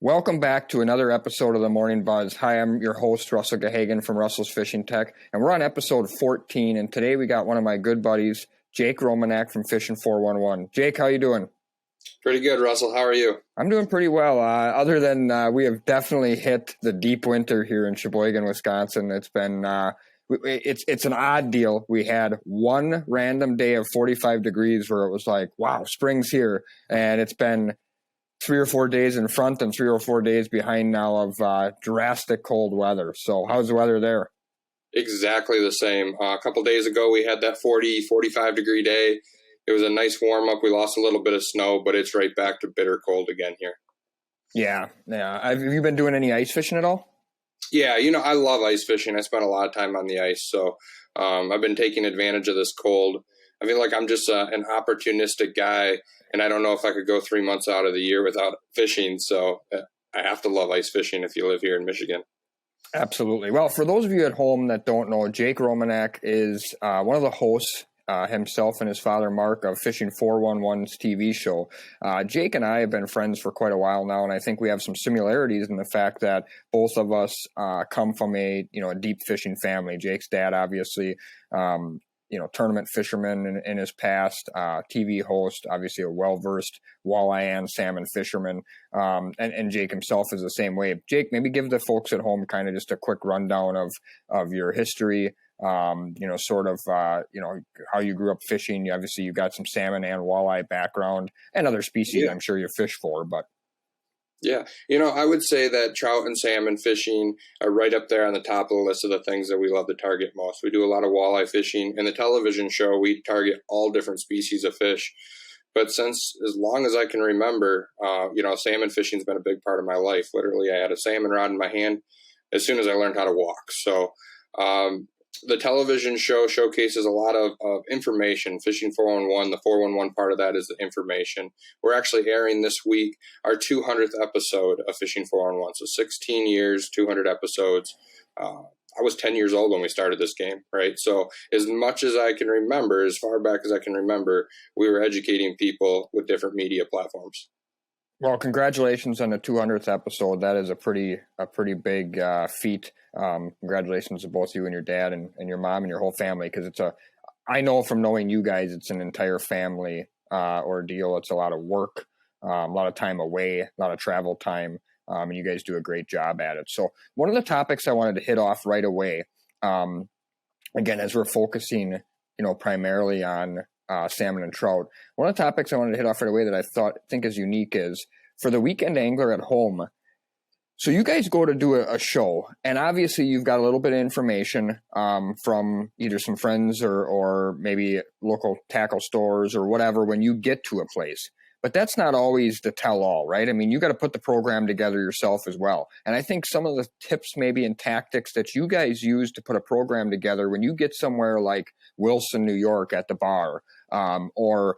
Welcome back to another episode of the Morning Buzz. Hi, I'm your host, Russell Gahagan from Russell's Fishing Tech, and we're on episode 14, and today we got one of my good buddies, Jake Romanack from Fishing 411. Jake, how you doing? Pretty good, Russell. How are you? I'm doing pretty well. Other than we have definitely hit the deep winter here in Sheboygan, Wisconsin. It's been it's an odd deal. We had one random day of 45 degrees where it was like, wow, spring's here, and it's been 3 or 4 days in front and 3 or 4 days behind now of drastic cold weather. So how's the weather there? Exactly the same. A couple days ago, we had that 40, 45 degree day. It was a nice warm up. We lost a little bit of snow, but it's right back to bitter cold again here. Yeah. Have you been doing any ice fishing at all? Yeah, I love ice fishing. I spent a lot of time on the ice. So I've been taking advantage of this cold. I feel like I'm just an opportunistic guy, and I don't know if I could go 3 months out of the year without fishing. So I have to love ice fishing if you live here in Michigan. Absolutely. Well, for those of you at home that don't know, Jake Romanack is one of the hosts himself and his father, Mark, of Fishing 411's TV show. Jake and I have been friends for quite a while now, and I think we have some similarities in the fact that both of us come from a deep fishing family. Jake's dad, obviously, tournament fisherman in his past, TV host, obviously a well-versed walleye and salmon fisherman, and Jake himself is the same way. Jake, maybe give the folks at home kind of just a quick rundown of your history, how you grew up fishing. Obviously, you got some salmon and walleye background and other species I'm sure you fish for, but yeah. I would say that trout and salmon fishing are right up there on the top of the list of the things that we love to target most. We do a lot of walleye fishing. In the television show, we target all different species of fish. But since as long as I can remember, salmon fishing has been a big part of my life. Literally, I had a salmon rod in my hand as soon as I learned how to walk. So the television show showcases a lot of information. Fishing 411, the 411 part of that is the information. We're actually airing this week our 200th episode of Fishing 411. So 16 years, 200 episodes. I was 10 years old when we started this game, right? So as much as I can remember, as far back as I can remember, we were educating people with different media platforms. Well, congratulations on the 200th episode. That is a pretty big feat. Congratulations to both you and your dad and your mom and your whole family, because I know from knowing you guys, it's an entire family ordeal. It's a lot of work, a lot of time away, a lot of travel time, and you guys do a great job at it. So one of the topics I wanted to hit off right away, again, as we're focusing, primarily on salmon and trout. One of the topics I wanted to hit off right away that I think is unique is for the weekend angler at home. So you guys go to do a show, and obviously you've got a little bit of information from either some friends or maybe local tackle stores or whatever when you get to a place. But that's not always the tell-all, right? I mean, you got to put the program together yourself as well. And I think some of the tips maybe and tactics that you guys use to put a program together when you get somewhere like Wilson, New York at the bar, or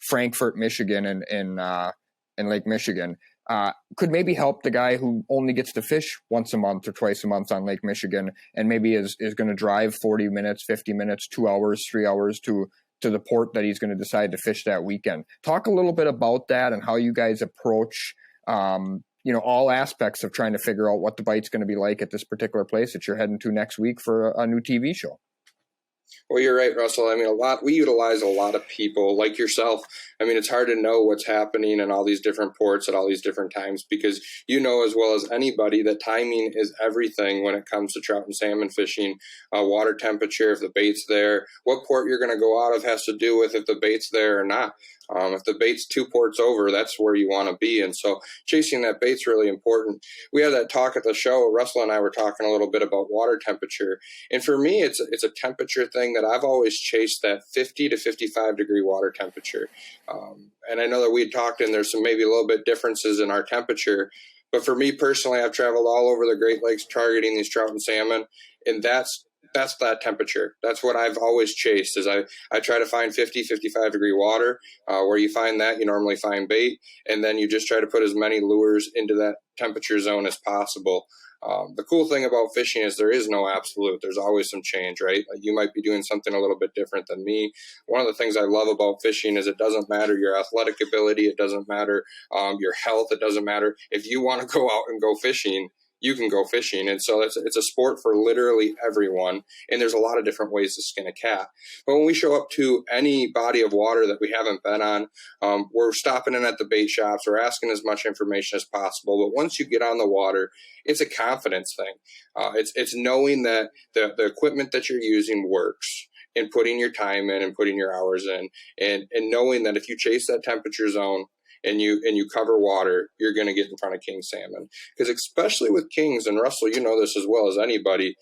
Frankfort, Michigan, in Lake Michigan, could maybe help the guy who only gets to fish once a month or twice a month on Lake Michigan, and maybe is going to drive 40 minutes, 50 minutes, 2 hours, 3 hours to the port that he's going to decide to fish that weekend. Talk a little bit about that and how you guys approach, all aspects of trying to figure out what the bite's going to be like at this particular place that you're heading to next week for a new TV show. Well, you're right, Russell. I mean, we utilize a lot of people like yourself. I mean, it's hard to know what's happening in all these different ports at all these different times because you know as well as anybody that timing is everything when it comes to trout and salmon fishing. Water temperature, if the bait's there, what port you're going to go out of has to do with if the bait's there or not. If the bait's 2 ports over, that's where you want to be. And so chasing that bait's really important. We had that talk at the show. Russell and I were talking a little bit about water temperature. And for me, it's a temperature thing that I've always chased, that 50 to 55 degree water temperature. And I know that we had talked and there's some maybe a little bit differences in our temperature. But for me personally, I've traveled all over the Great Lakes targeting these trout and salmon. And that's That's that temperature. That's what I've always chased is I try to find 50, 55 degree water. Where you find that, you normally find bait, and then you just try to put as many lures into that temperature zone as possible. The cool thing about fishing is there is no absolute. There's always some change, right? Like you might be doing something a little bit different than me. One of the things I love about fishing is it doesn't matter your athletic ability. It doesn't matter your health. It doesn't matter. If you want to go out and go fishing, you can go fishing. And so it's a sport for literally everyone. And there's a lot of different ways to skin a cat. But when we show up to any body of water that we haven't been on, we're stopping in at the bait shops. We're asking as much information as possible. But once you get on the water, it's a confidence thing. It's knowing that the equipment that you're using works, and putting your time in and putting your hours in, and knowing that if you chase that temperature zone, and you cover water, you're going to get in front of king salmon. Because especially with kings, and Russell, you know this as well as anybody,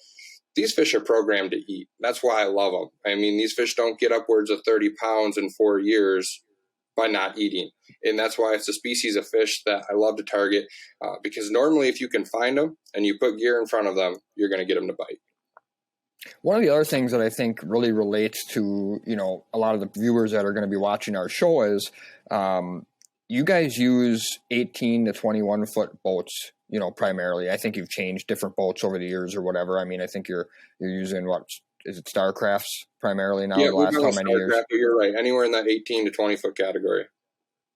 these fish are programmed to eat. That's why I love them. I mean, these fish don't get upwards of 30 pounds in 4 years by not eating. And that's why it's a species of fish that I love to target, because normally if you can find them and you put gear in front of them, you're going to get them to bite. One of the other things that I think really relates to, a lot of the viewers that are going to be watching our show is, you guys use 18 to 21 foot boats, primarily. I think you've changed different boats over the years or whatever. I mean, I think you're using is it Starcrafts primarily now? Yeah, the last how many years? But you're right. Anywhere in that 18 to 20 foot category.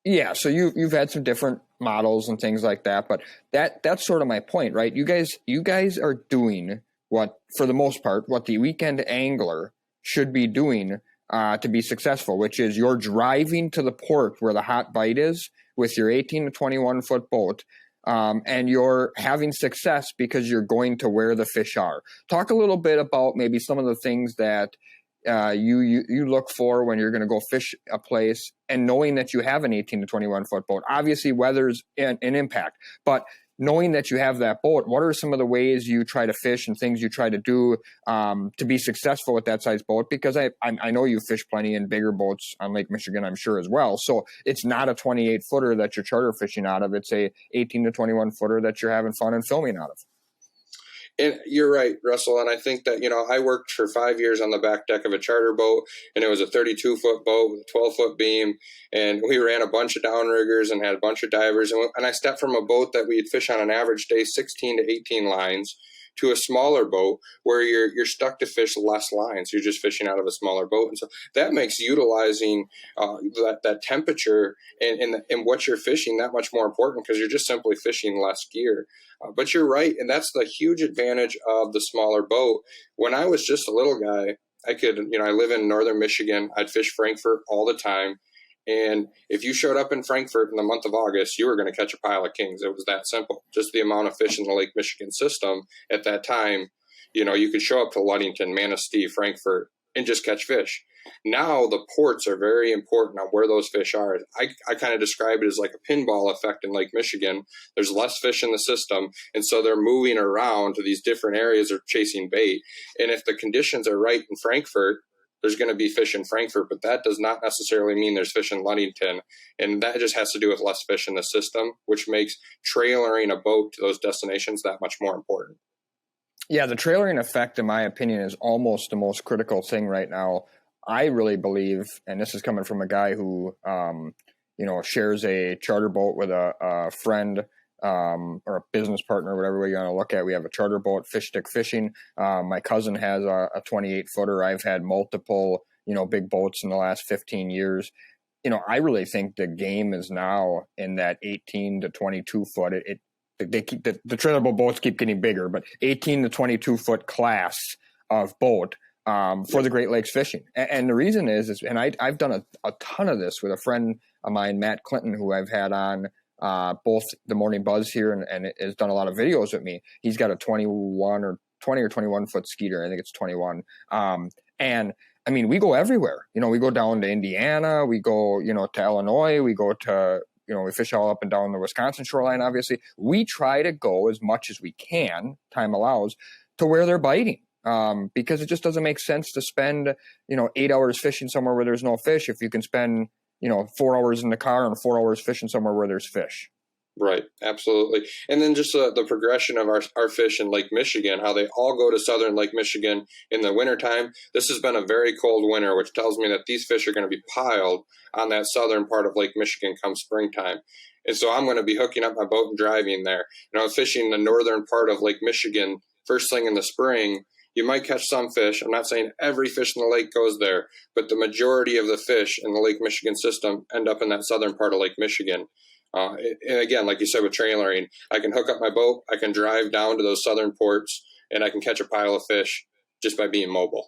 Yeah, so you've had some different models and things like that, but that's sort of my point, right? You guys are doing what, for the most part, what the weekend angler should be doing to be successful, which is you're driving to the port where the hot bite is with your 18 to 21 foot boat, and you're having success because you're going to where the fish are. Talk a little bit about maybe some of the things that you look for when you're going to go fish a place, and knowing that you have an 18 to 21 foot boat. Obviously, weather's an impact, but knowing that you have that boat, what are some of the ways you try to fish and things you try to do to be successful with that size boat? Because I know you fish plenty in bigger boats on Lake Michigan, I'm sure as well. So it's not a 28 footer that you're charter fishing out of. It's a 18 to 21 footer that you're having fun and filming out of. And you're right, Russell. And I think that, I worked for 5 years on the back deck of a charter boat, and it was a 32-foot boat with a 12-foot beam. And we ran a bunch of downriggers and had a bunch of divers. And I stepped from a boat that we'd fish on an average day 16 to 18 lines to a smaller boat where you're stuck to fish less lines. You're just fishing out of a smaller boat. And so that makes utilizing that temperature and what you're fishing that much more important, because you're just simply fishing less gear. But you're right, and that's the huge advantage of the smaller boat. When I was just a little guy, I live in northern Michigan. I'd fish Frankfurt all the time. And if you showed up in Frankfurt in the month of August, you were going to catch a pile of kings. It was that simple. Just the amount of fish in the Lake Michigan system at that time, you could show up to Ludington, Manistee, Frankfurt, and just catch fish. Now the ports are very important on where those fish are. I kind of describe it as like a pinball effect in Lake Michigan. There's less fish in the system, and so they're moving around to these different areas or chasing bait. And if the conditions are right in Frankfurt, there's going to be fish in Frankfurt, but that does not necessarily mean there's fish in Ludington. And that just has to do with less fish in the system, which makes trailering a boat to those destinations that much more important. Yeah, the trailering effect, in my opinion, is almost the most critical thing right now. I really believe, and this is coming from a guy who, shares a charter boat with a friend or a business partner, whatever way you want to look at. We have a charter boat, Fish Stick Fishing. My cousin has a 28 footer. I've had multiple, big boats in the last 15 years. I really think the game is now in that 18 to 22 foot. They keep the trailable boats keep getting bigger, but 18 to 22 foot class of boat for the Great Lakes fishing. And the reason is and I've done a ton of this with a friend of mine, Matt Clinton, who I've had on both the Morning Buzz here and has done a lot of videos with me. He's got a 20 or 21 foot Skeeter. I think it's 21. And I mean, we go everywhere. We go down to Indiana, we go, to Illinois, we go to, we fish all up and down the Wisconsin shoreline, obviously. We try to go as much as we can, time allows, to where they're biting. Because it just doesn't make sense to spend, 8 hours fishing somewhere where there's no fish if you can spend, 4 hours in the car and 4 hours fishing somewhere where there's fish. Right, absolutely. And then just the progression of our fish in Lake Michigan, how they all go to southern Lake Michigan in the wintertime. This has been a very cold winter, which tells me that these fish are going to be piled on that southern part of Lake Michigan come springtime. And so I'm going to be hooking up my boat and driving there. Fishing the northern part of Lake Michigan first thing in the spring. You might catch some fish. I'm not saying every fish in the lake goes there, but the majority of the fish in the Lake Michigan system end up in that southern part of Lake Michigan. And again, like you said, with trailering, I can hook up my boat, I can drive down to those southern ports, and I can catch a pile of fish just by being mobile.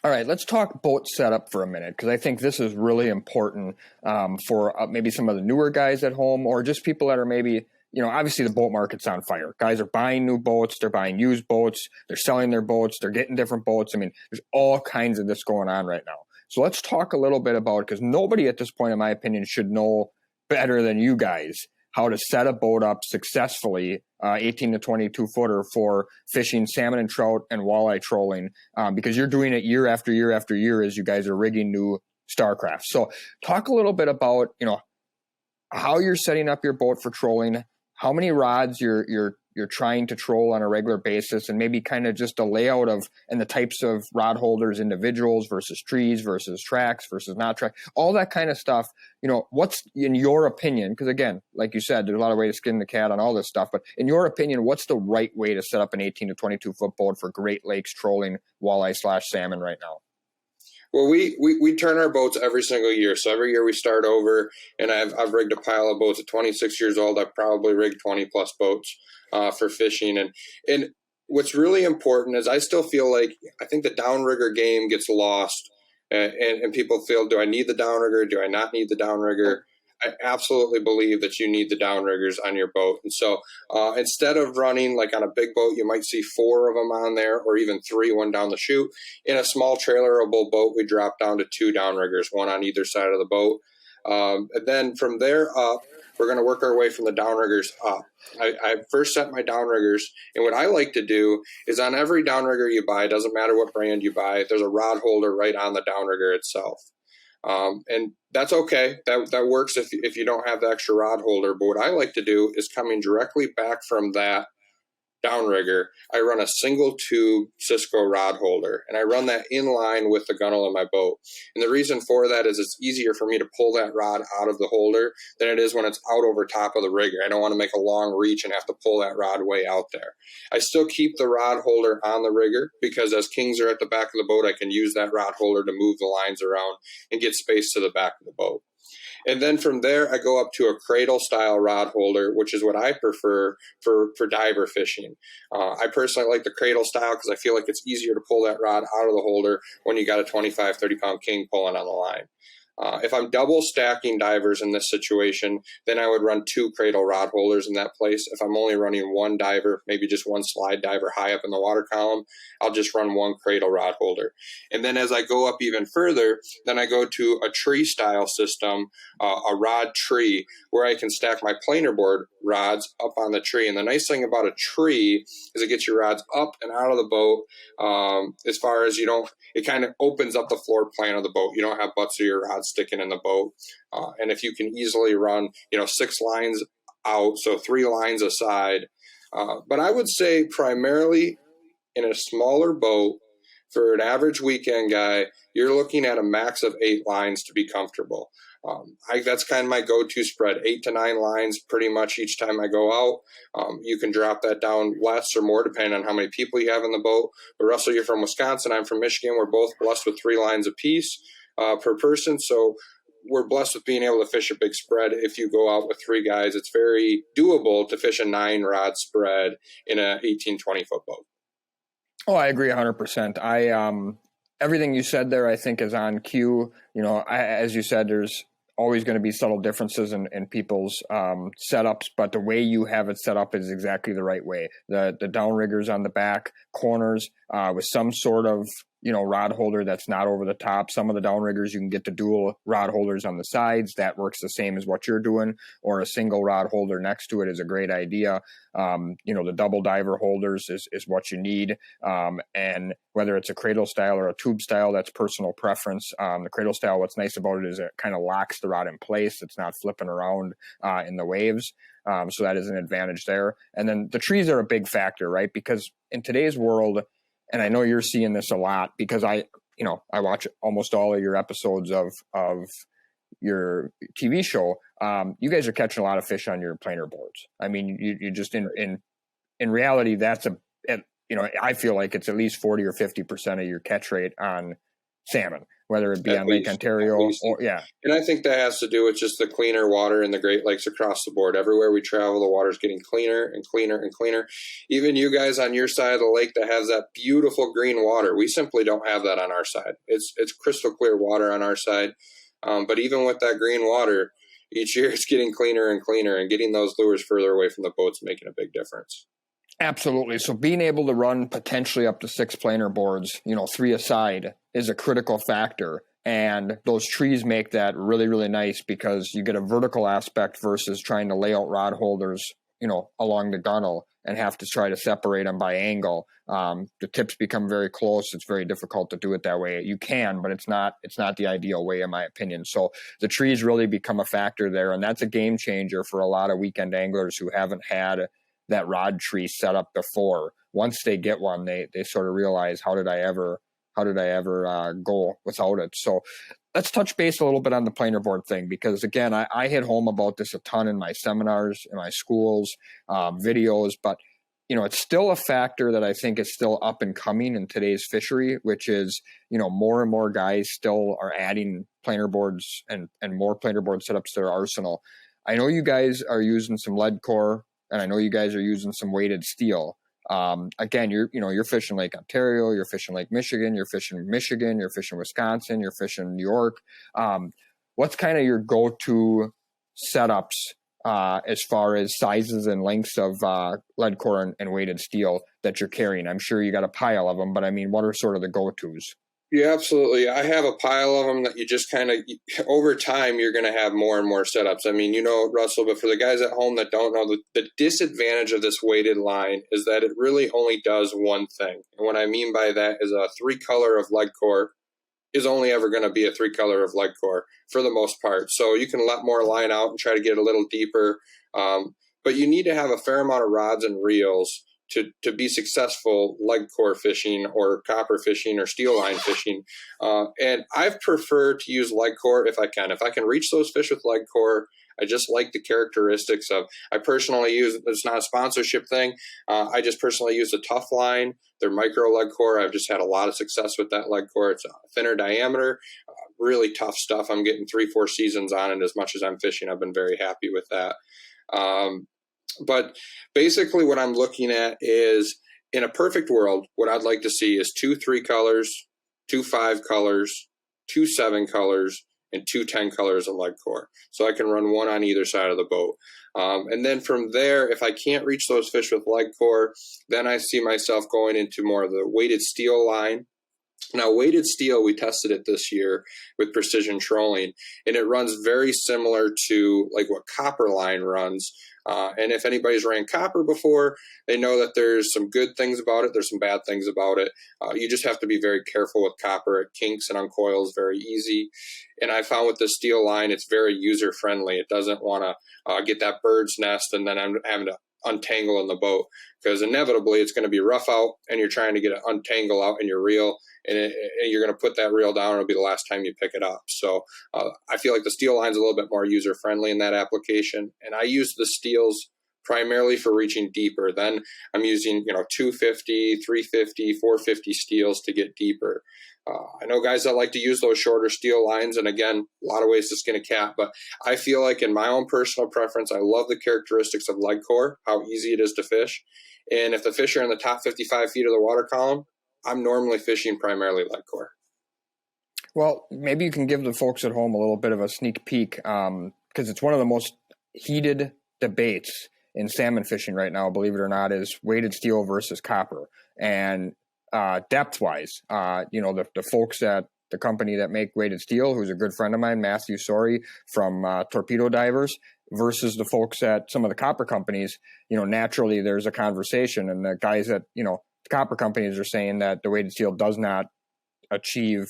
All right, let's talk boat setup for a minute, because I think this is really important for maybe some of the newer guys at home, or just people that are maybe, obviously the boat market's on fire. Guys are buying new boats, they're buying used boats, they're selling their boats, they're getting different boats. I mean, there's all kinds of this going on right now. So let's talk a little bit about it, because nobody at this point, in my opinion, should know better than you guys how to set a boat up successfully, 18 to 22 footer for fishing salmon and trout and walleye trolling, because you're doing it year after year after year as you guys are rigging new Starcraft. So talk a little bit about, how you're setting up your boat for trolling, how many rods you're trying to troll on a regular basis, and maybe kind of just a layout of and the types of rod holders, individuals versus trees versus tracks versus not track, all that kind of stuff. What's in your opinion? Because again, like you said, there's a lot of ways to skin the cat on all this stuff. But in your opinion, what's the right way to set up an 18 to 22 foot boat for Great Lakes trolling walleye / salmon right now? Well, we turn our boats every single year. So every year we start over, and I've rigged a pile of boats. At 26 years old, I've probably rigged 20 plus boats for fishing. And what's really important is I still feel like I think the downrigger game gets lost, and people feel, do I need the downrigger? Do I not need the downrigger? I absolutely believe that you need the downriggers on your boat. And so instead of running like on a big boat, you might see 4 of them on there, or even 3, one down the chute. In a small trailerable boat, we drop down to 2 downriggers, one on either side of the boat. And then from there up, we're going to work our way from the downriggers up. I first set my downriggers, and what I like to do is on every downrigger you buy, it doesn't matter what brand you buy, there's a rod holder right on the downrigger itself. And that's okay. That works if you don't have the extra rod holder. But what I like to do is coming directly back from that downrigger, I run a single tube Cisco rod holder, and I run that in line with the gunnel of my boat. And the reason for that is it's easier for me to pull that rod out of the holder than it is when it's out over top of the rigger. I don't want to make a long reach and have to pull that rod way out there. I still keep the rod holder on the rigger because as kings are at the back of the boat, I can use that rod holder to move the lines around and get space to the back of the boat. And then from there, I go up to a cradle style rod holder, which is what I prefer for diver fishing. I personally like the cradle style because I feel like it's easier to pull that rod out of the holder when you got a 25, 30 pound king pulling on the line. If I'm double stacking divers in this situation, then I would run 2 cradle rod holders in that place. If I'm only running 1 diver, maybe just 1 slide diver high up in the water column, I'll just run 1 cradle rod holder. And then as I go up even further, then I go to a tree style system, a rod tree, where I can stack my planer board rods up on the tree. And the nice thing about a tree is it gets your rods up and out of the boat. As far as it kind of opens up the floor plan of the boat. You don't have butts of your rods sticking in the boat. And if you can easily run, 6 lines out, so 3 lines aside. But I would say primarily in a smaller boat, for an average weekend guy, you're looking at a max of 8 lines to be comfortable. That's kind of my go-to spread, 8 to 9 lines pretty much each time I go out. You can drop that down less or more depending on how many people you have in the boat. But Russell, you're from Wisconsin. I'm from Michigan. We're both blessed with 3 lines apiece per person. So we're blessed with being able to fish a big spread. If you go out with 3 guys, it's very doable to fish a 9 rod spread in a 18, 20 foot boat. Oh, I agree 100%. Everything you said there, I think, is on cue. As you said, there's always going to be subtle differences in people's setups, but the way you have it set up is exactly the right way. The downriggers on the back corners with some sort of rod holder that's not over the top. Some of the downriggers, you can get the dual rod holders on the sides. That works the same as what you're doing, or a single rod holder next to it is a great idea. The double diver holders is what you need. And whether it's a cradle style or a tube style, that's personal preference. The cradle style, what's nice about it is it kind of locks the rod in place. It's not flipping around in the waves. So that is an advantage there. And then the trees are a big factor, right? Because in today's world, and I know you're seeing this a lot because I watch almost all of your episodes of your TV show. You guys are catching a lot of fish on your planer boards. I mean, you just in reality, that's I feel like it's at least 40 or 50% of your catch rate on salmon, whether it be on Lake Ontario or yeah. And I think that has to do with just the cleaner water in the Great Lakes across the board. Everywhere we travel, the water's getting cleaner and cleaner and cleaner. Even you guys on your side of the lake that has that beautiful green water, we simply don't have that on our side. It's crystal clear water on our side. But even with that green water, each year it's getting cleaner and cleaner, and getting those lures further away from the boat's making a big difference. Absolutely. So being able to run potentially up to 6 planer boards, 3 aside, is a critical factor. And those trees make that really, really nice because you get a vertical aspect versus trying to lay out rod holders, along the gunnel and have to try to separate them by angle. The tips become very close. It's very difficult to do it that way. You can, but it's not the ideal way, in my opinion. So the trees really become a factor there. And that's a game changer for a lot of weekend anglers who haven't had that rod tree set up before. Once they get one, they sort of realize, how did I ever go without it? So let's touch base a little bit on the planer board thing, because again, I hit home about this a ton in my seminars, in my schools, videos, but it's still a factor that I think is still up and coming in today's fishery, which is, more and more guys still are adding planer boards and more planer board setups to their arsenal. I know you guys are using some lead core, and I know you guys are using some weighted steel. Again, you're fishing Lake Ontario, you're fishing Lake Michigan, you're fishing Wisconsin, you're fishing New York. What's kind of your go-to setups as far as sizes and lengths of lead core and weighted steel that you're carrying? I'm sure you got a pile of them, but I mean, what are sort of the go-tos? Yeah, absolutely. I have a pile of them that you just kind of, over time, you're going to have more and more setups. I mean, Russell, but for the guys at home that don't know, the disadvantage of this weighted line is that it really only does one thing. And what I mean by that is a 3-color of lead core is only ever going to be a 3-color of lead core for the most part. So you can let more line out and try to get a little deeper. But you need to have a fair amount of rods and reels to be successful lead core fishing or copper fishing or steel line fishing. And I've preferred to use lead core if I can. If I can reach those fish with lead core, I just like the characteristics of, I personally use, it's not a sponsorship thing, I just personally use the Tough line. They're micro lead core. I've just had a lot of success with that lead core. It's a thinner diameter, really tough stuff. I'm getting 3-4 seasons on it. As much as I'm fishing, I've been very happy with that. But basically what I'm looking at is, in a perfect world, what I'd like to see is 2 3-colors, 2 5-colors, 2 7-colors, and 2 10-colors of lead core. So I can run one on either side of the boat. And then from there, if I can't reach those fish with lead core, then I see myself going into more of the weighted steel line. Now, weighted steel, we tested it this year with precision trolling, and it runs very similar to like what copper line runs. And if anybody's ran copper before, they know that there's some good things about it. There's some bad things about it. You just have to be very careful with copper. It kinks and uncoils very easy. And I found with the steel line, it's very user-friendly. It doesn't want to get that bird's nest and then I'm having to untangle in the boat, because inevitably it's going to be rough out and you're trying to get an untangle out in your reel, and you're going to put that reel down. It'll be the last time you pick it up. So I feel like the steel line's a little bit more user friendly in that application. And I use the steels primarily for reaching deeper. Then I'm using 250, 350, 450 steels to get deeper. I know guys that like to use those shorter steel lines, and again, a lot of ways to skin a cat, but I feel like in my own personal preference, I love the characteristics of lead core, how easy it is to fish. And if the fish are in the top 55 feet of the water column, I'm normally fishing primarily lead core. Well, maybe you can give the folks at home a little bit of a sneak peek, because it's one of the most heated debates in salmon fishing right now, believe it or not, is weighted steel versus copper. And depth wise. The folks at the company that make weighted steel, who's a good friend of mine, Matthew Sorey from Torpedo Divers, versus the folks at some of the copper companies, naturally there's a conversation, and the guys at, the copper companies are saying that the weighted steel does not achieve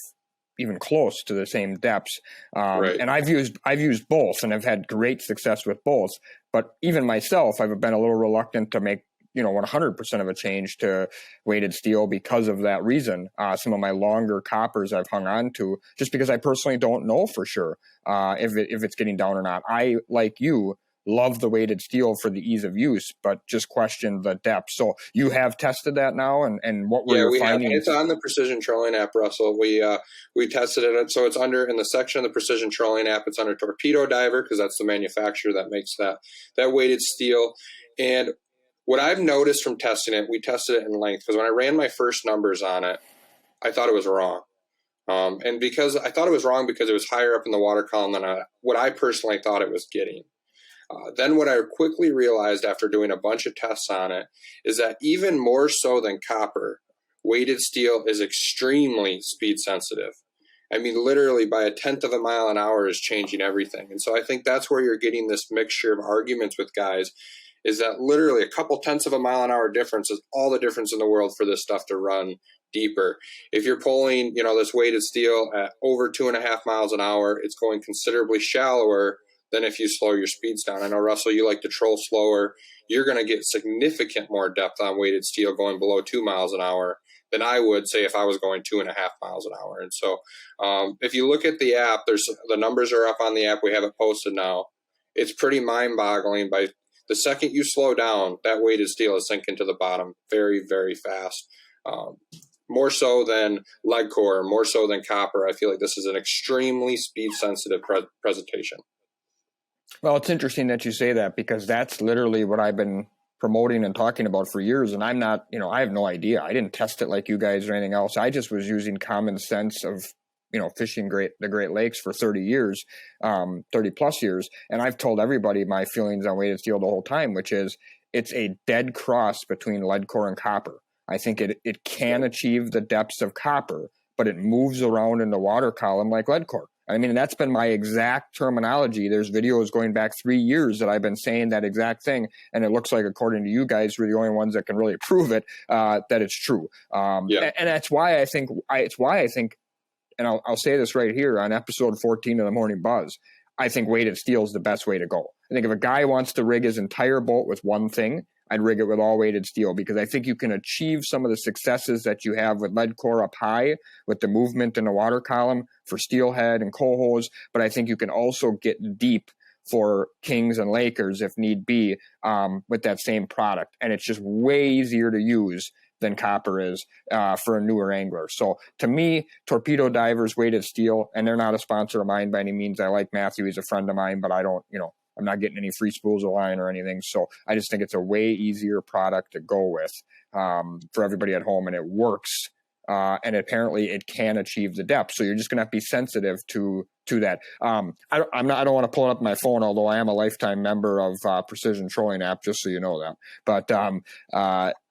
even close to the same depths. Right. And I've used both, and I've had great success with both. But even myself, I've been a little reluctant to make 100% of a change to weighted steel because of that reason. Some of my longer coppers I've hung on to just because I personally don't know for sure if it's getting down or not. I, like you, love the weighted steel for the ease of use, but just question the depth. So you have tested that now, and what were your findings? It's on the Precision Trolling app, Russell. We tested it, so it's under in the section of the Precision Trolling app. It's under Torpedo Diver because that's the manufacturer that makes that weighted steel. And what I've noticed from testing it, we tested it in length because when I ran my first numbers on it, I thought it was wrong. And because I thought it was wrong because it was higher up in the water column than what I personally thought it was getting. Then what I quickly realized after doing a bunch of tests on it is that even more so than copper, weighted steel is extremely speed sensitive. I mean, literally by a tenth of a mile an hour is changing everything. And so I think that's where you're getting this mixture of arguments with guys, is that literally a couple tenths of a mile an hour difference is all the difference in the world for this stuff to run deeper. If you're pulling, this weighted steel at over 2.5 miles an hour, it's going considerably shallower than if you slow your speeds down. I know, Russell, you like to troll slower. You're going to get significant more depth on weighted steel going below 2 miles an hour than I would say if I was going 2.5 miles an hour. And so if you look at the app, the numbers are up on the app. We have it posted now. It's pretty mind-boggling. By the second you slow down, that weighted steel is sinking to the bottom very, very fast. More so than lead core, more so than copper. I feel like this is an extremely speed-sensitive presentation. Well, it's interesting that you say that because that's literally what I've been promoting and talking about for years. And I'm not, I have no idea. I didn't test it like you guys or anything else. I just was using common sense of, fishing the Great Lakes for 30 years, 30 plus years. And I've told everybody my feelings on weighted steel the whole time, which is it's a dead cross between lead core and copper. I think it can achieve the depths of copper, but it moves around in the water column like lead core. I mean, that's been my exact terminology. There's videos going back 3 years that I've been saying that exact thing. And it looks like, according to you guys, we're the only ones that can really prove it, that it's true. And that's why I think, and I'll say this right here on episode 14 of the Morning Buzz, I think weighted steel is the best way to go. I think if a guy wants to rig his entire boat with one thing, I'd rig it with all weighted steel because I think you can achieve some of the successes that you have with lead core up high with the movement in the water column for steelhead and cohos, but I think you can also get deep for kings and Lakers if need be with that same product. And it's just way easier to use than copper is for a newer angler. So to me, Torpedo Divers weighted steel, and they're not a sponsor of mine by any means. I like Matthew, he's a friend of mine, but I don't, I'm not getting any free spools of line or anything. So I just think it's a way easier product to go with for everybody at home, and it works. And apparently it can achieve the depth. So you're just going to have to be sensitive to that. I don't want to pull it up on my phone, although I am a lifetime member of Precision Trolling app, just so you know that. But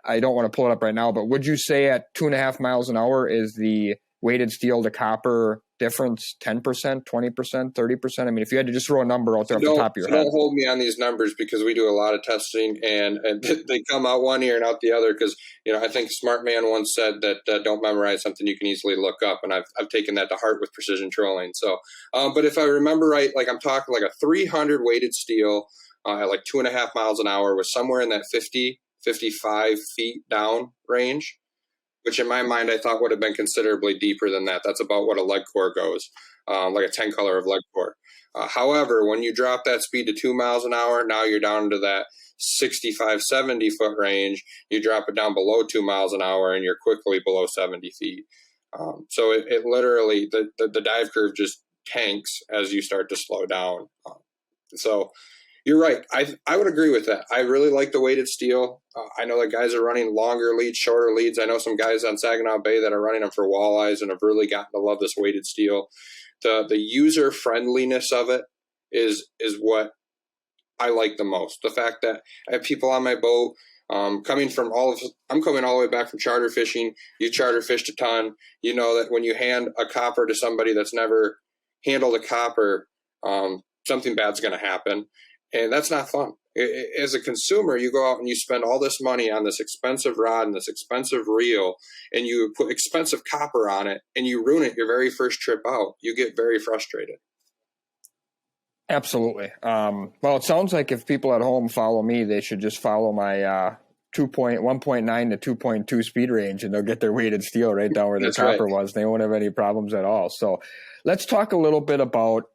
I don't want to pull it up right now. But would you say at 2.5 miles an hour is the weighted steel to copper difference 10%, 20%, 30%? I mean, if you had to just throw a number out there off the top of your head. Don't hold me on these numbers because we do a lot of testing and they come out one ear and out the other because, I think Smart Man once said that don't memorize something you can easily look up. And I've taken that to heart with Precision Trolling. So, but if I remember right, like I'm talking like a 300 weighted steel at like 2.5 miles an hour was somewhere in that 50, 55 feet down range, which in my mind I thought would have been considerably deeper than that. That's about what a lead core goes, like a 10 color of lead core. However, when you drop that speed to 2 miles an hour, now you're down to that 65, 70 foot range. You drop it down below 2 miles an hour and you're quickly below 70 feet. So it literally, the dive curve just tanks as you start to slow down. So you're right. I would agree with that. I really like the weighted steel. I know that guys are running longer leads, shorter leads. I know some guys on Saginaw Bay that are running them for walleyes and have really gotten to love this weighted steel. The user friendliness of it is what I like the most. The fact that I have people on my boat, I'm coming all the way back from charter fishing. You charter fished a ton. You know that when you hand a copper to somebody that's never handled a copper, something bad's going to happen, and that's not fun. As a consumer, you go out and you spend all this money on this expensive rod and this expensive reel, and you put expensive copper on it, and you ruin it your very first trip out. You get very frustrated. Absolutely. Well, it sounds like if people at home follow me, they should just follow my 1.9 to 2.2 speed range, and they'll get their weighted steel right down where their copper was. They won't have any problems at all. So let's talk a little bit about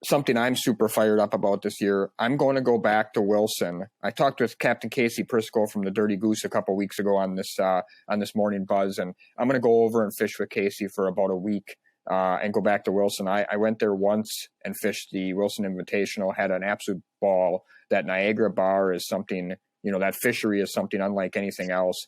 something I'm super fired up about this year. I'm going to go back to Wilson. I talked with Captain Casey Prisco from the Dirty Goose a couple weeks ago on this morning buzz, and I'm going to go over and fish with Casey for about a week and go back to Wilson. I went there once and fished the Wilson Invitational, had an absolute ball. That Niagara Bar is something, that fishery is something unlike anything else.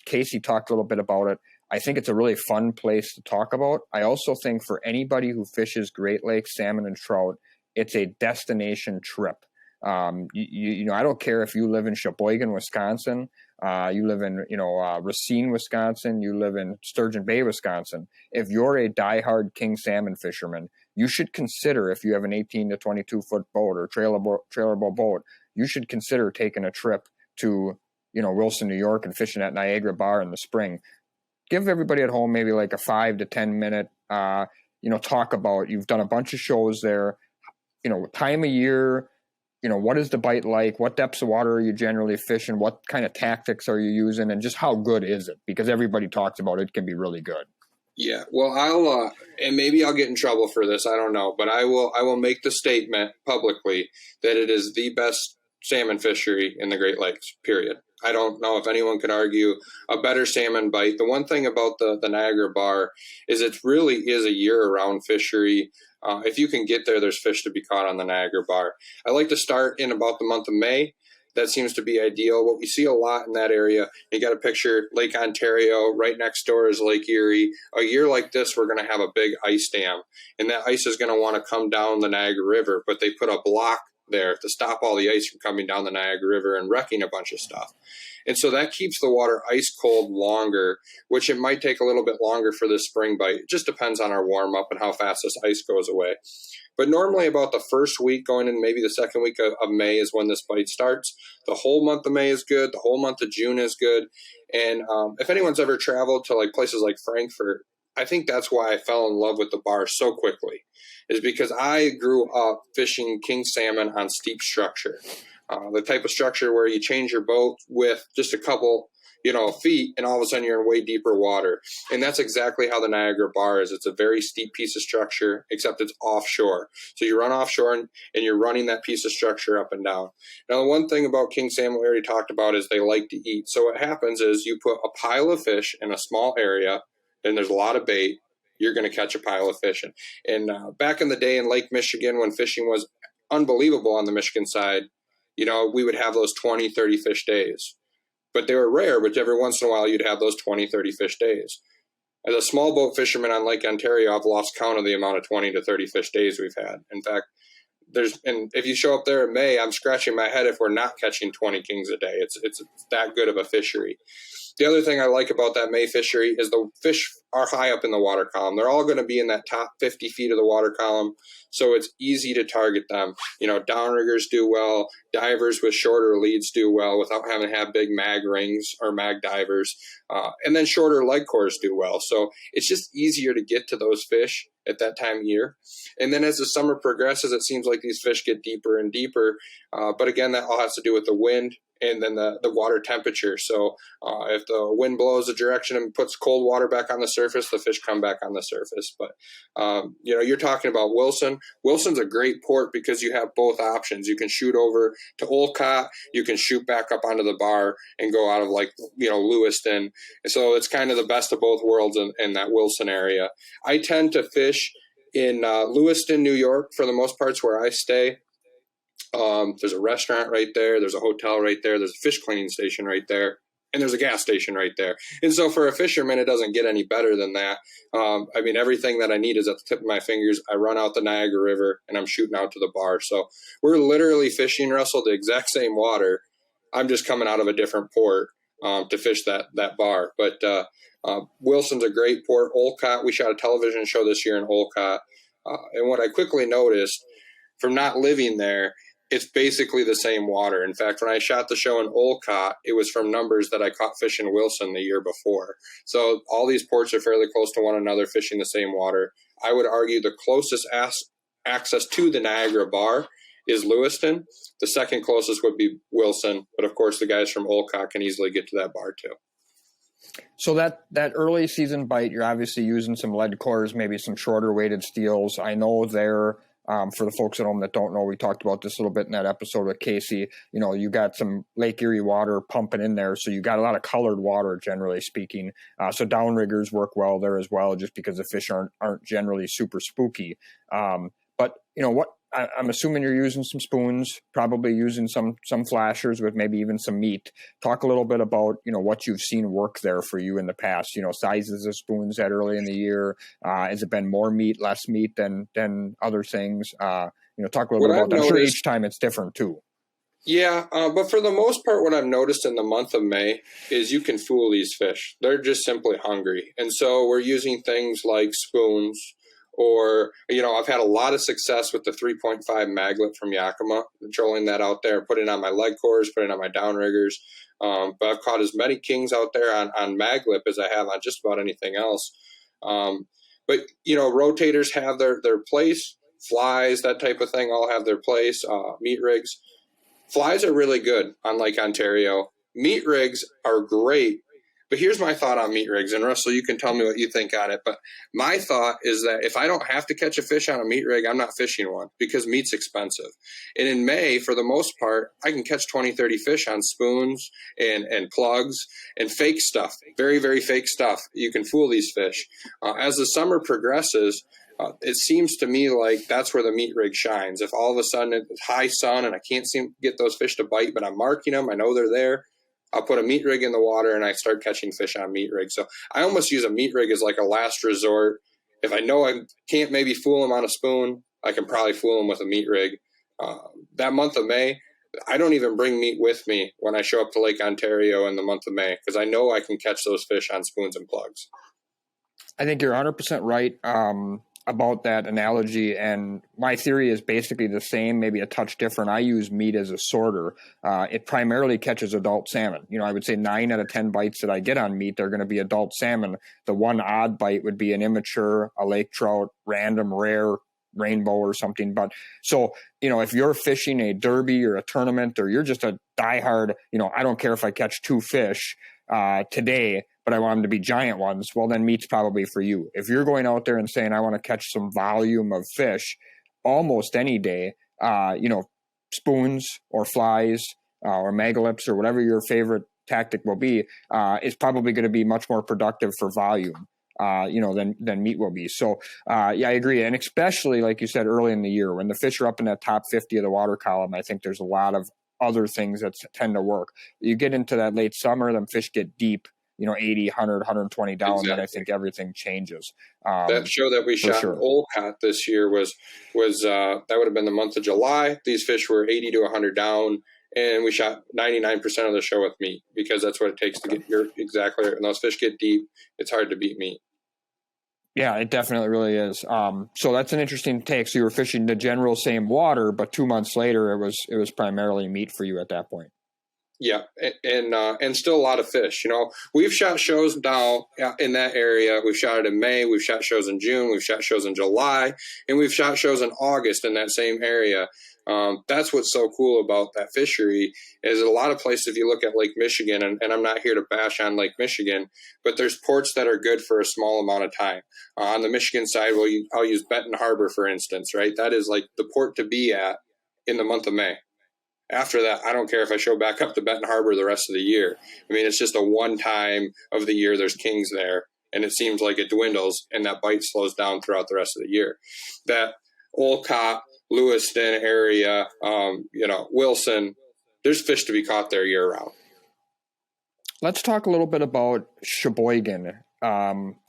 Casey talked a little bit about it. I think it's a really fun place to talk about. I also think for anybody who fishes Great Lakes salmon and trout, it's a destination trip. I don't care if you live in Sheboygan, Wisconsin, you live in, Racine, Wisconsin, you live in Sturgeon Bay, Wisconsin. If you're a diehard king salmon fisherman, you should consider, if you have an 18 to 22 foot boat or trailerable boat, you should consider taking a trip to, Wilson, New York, and fishing at Niagara Bar in the spring. Give everybody at home maybe like a 5 to 10 minute, talk about, you've done a bunch of shows there, time of year, what is the bite like? What depths of water are you generally fishing? What kind of tactics are you using? And just how good is it? Because everybody talks about it can be really good. Yeah, well, and maybe I'll get in trouble for this. I don't know, but I will make the statement publicly that it is the best salmon fishery in the Great Lakes, period. I don't know if anyone could argue a better salmon bite. The one thing about the Niagara Bar is it really is a year-round fishery. If you can get there, there's fish to be caught on the Niagara Bar. I like to start in about the month of May. That seems to be ideal. What we see a lot in that area, you got to picture Lake Ontario, right next door is Lake Erie. A year like this, we're going to have a big ice dam, and that ice is going to want to come down the Niagara River, but they put a block there to stop all the ice from coming down the Niagara River and wrecking a bunch of stuff. And so that keeps the water ice cold longer, which it might take a little bit longer for this spring bite. It just depends on our warm up and how fast this ice goes away. But normally about the first week going in, maybe the second week of May is when this bite starts. The whole month of May is good. The whole month of June is good. And if anyone's ever traveled to like places like Frankfurt, I think that's why I fell in love with the bar so quickly, is because I grew up fishing king salmon on steep structure. The type of structure where you change your boat with just a couple, feet, and all of a sudden you're in way deeper water. And that's exactly how the Niagara Bar is. It's a very steep piece of structure, except it's offshore. So you run offshore and you're running that piece of structure up and down. Now, the one thing about king salmon we already talked about is they like to eat. So what happens is you put a pile of fish in a small area, and there's a lot of bait, you're going to catch a pile of fish. And back in the day in Lake Michigan, when fishing was unbelievable on the Michigan side, we would have those 20, 30 fish days. But they were rare, but every once in a while you'd have those 20, 30 fish days. As a small boat fisherman on Lake Ontario, I've lost count of the amount of 20 to 30 fish days we've had. In fact, and if you show up there in May, I'm scratching my head if we're not catching 20 kings a day. It's that good of a fishery. The other thing I like about that May fishery is the fish are high up in the water column. They're all going to be in that top 50 feet of the water column, so it's easy to target them. Downriggers do well. Divers with shorter leads do well without having to have big mag rings or mag divers. And then shorter leg cores do well. So it's just easier to get to those fish at that time of year. And then as the summer progresses, it seems like these fish get deeper and deeper. But again, that all has to do with the wind and then the water temperature. So if the wind blows a direction and puts cold water back on the surface, the fish come back on the surface. But, you're talking about Wilson. Wilson's a great port because you have both options. You can shoot over to Olcott. You can shoot back up onto the bar and go out of Lewiston. And so it's kind of the best of both worlds in that Wilson area. I tend to fish in Lewiston, New York, for the most parts where I stay. There's a restaurant right there. There's a hotel right there. There's a fish cleaning station right there. and there's a gas station right there. And so for a fisherman, it doesn't get any better than that. I mean, everything that I need is at the tip of my fingers. I run out the Niagara River and I'm shooting out to the bar. So we're literally fishing, Russell, the exact same water. I'm just coming out of a different port to fish that bar. But Wilson's a great port. Olcott, we shot a television show this year in Olcott. And what I quickly noticed from not living there, it's basically the same water. In fact, when I shot the show in Olcott, it was from numbers that I caught fish in Wilson the year before. So all these ports are fairly close to one another, fishing the same water. I would argue the closest access to the Niagara Bar is Lewiston. The second closest would be Wilson. But of course, the guys from Olcott can easily get to that bar too. So that early season bite, you're obviously using some lead cores, maybe some shorter weighted steels. I know they're, for the folks at home that don't know, we talked about this a little bit in that episode with Casey. You know, you got some Lake Erie water pumping in there, so you got a lot of colored water, generally speaking. So downriggers work well there as well, just because the fish aren't generally super spooky. But you know what? I'm assuming you're using some spoons, probably using some flashers with maybe even some meat. Talk a little bit about, you know, what you've seen work there for you in the past, you know, sizes of spoons that early in the year. Has it been more meat, less meat than other things? You know, talk a little bit about that. I'm sure each time it's different too. Yeah, but for the most part, what I've noticed in the month of May is you can fool these fish. They're just simply hungry. And so we're using things like spoons, or, you know, I've had a lot of success with the 3.5 maglet from Yakima, trolling that out there, putting on my leg cores, putting on my downriggers. But I've caught as many kings out there on maglet as I have on just about anything else. But, you know, rotators have their place, flies, that type of thing, all have their place, meat rigs. Flies are really good on Lake Ontario. Meat rigs are great. But here's my thought on meat rigs, and Russell, you can tell me what you think on it. But my thought is that if I don't have to catch a fish on a meat rig, I'm not fishing one, because meat's expensive. And in May, for the most part, I can catch 20, 30 fish on spoons and plugs and fake stuff, very, very fake stuff. You can fool these fish. As the summer progresses, it seems to me like that's where the meat rig shines. If all of a sudden it's high sun and I can't seem to get those fish to bite, but I'm marking them, I know they're there, I'll put a meat rig in the water and I start catching fish on meat rig. So I almost use a meat rig as like a last resort. If I know I can't maybe fool them on a spoon, I can probably fool them with a meat rig. That month of May, I don't even bring meat with me when I show up to Lake Ontario in the month of May, because I know I can catch those fish on spoons and plugs. I think you're 100% right about that analogy, and my theory is basically the same, maybe a touch different. I use meat as a sorter. It primarily catches adult salmon. You know, I would say 9 out of 10 bites that I get on meat, they're going to be adult salmon. The one odd bite would be an immature, a lake trout, random, rare, rainbow or something. But so, you know, if you're fishing a derby or a tournament, or you're just a diehard, you know, I don't care if I catch 2 fish today, but I want them to be giant ones, well, then meat's probably for you. If you're going out there and saying, I want to catch some volume of fish almost any day, you know, spoons or flies or magalips or whatever your favorite tactic will be, is probably going to be much more productive for volume, you know, than meat will be. So, yeah, I agree. And especially, like you said, early in the year, when the fish are up in that top 50 of the water column, I think there's a lot of other things that tend to work. You get into that late summer, them fish get deep, you know, 80, 100, 120 down, exactly. Then I think everything changes. That show that we shot in Olcott this year was that would have been the month of July. These fish were 80 to 100 down, and we shot 99% of the show with meat, because that's what it takes to get your exactly. When those fish get deep, it's hard to beat meat. Yeah, it definitely really is. So that's an interesting take. So you were fishing the general same water, but 2 months later, it was primarily meat for you at that point. Yeah, and still a lot of fish. You know, we've shot shows now in that area. We've shot it in May. We've shot shows in June. We've shot shows in July, and we've shot shows in August in that same area. That's what's so cool about that fishery is a lot of places. If you look at Lake Michigan, and I'm not here to bash on Lake Michigan, but there's ports that are good for a small amount of time. On the Michigan side, I'll use Benton Harbor, for instance, right? That is like the port to be at in the month of May. After that, I don't care if I show back up to Benton Harbor the rest of the year. I mean, it's just a one time of the year there's kings there, and it seems like it dwindles, and that bite slows down throughout the rest of the year. That Olcott, Lewiston area, you know, Wilson, there's fish to be caught there year round. let's talk a little bit about Sheboygan.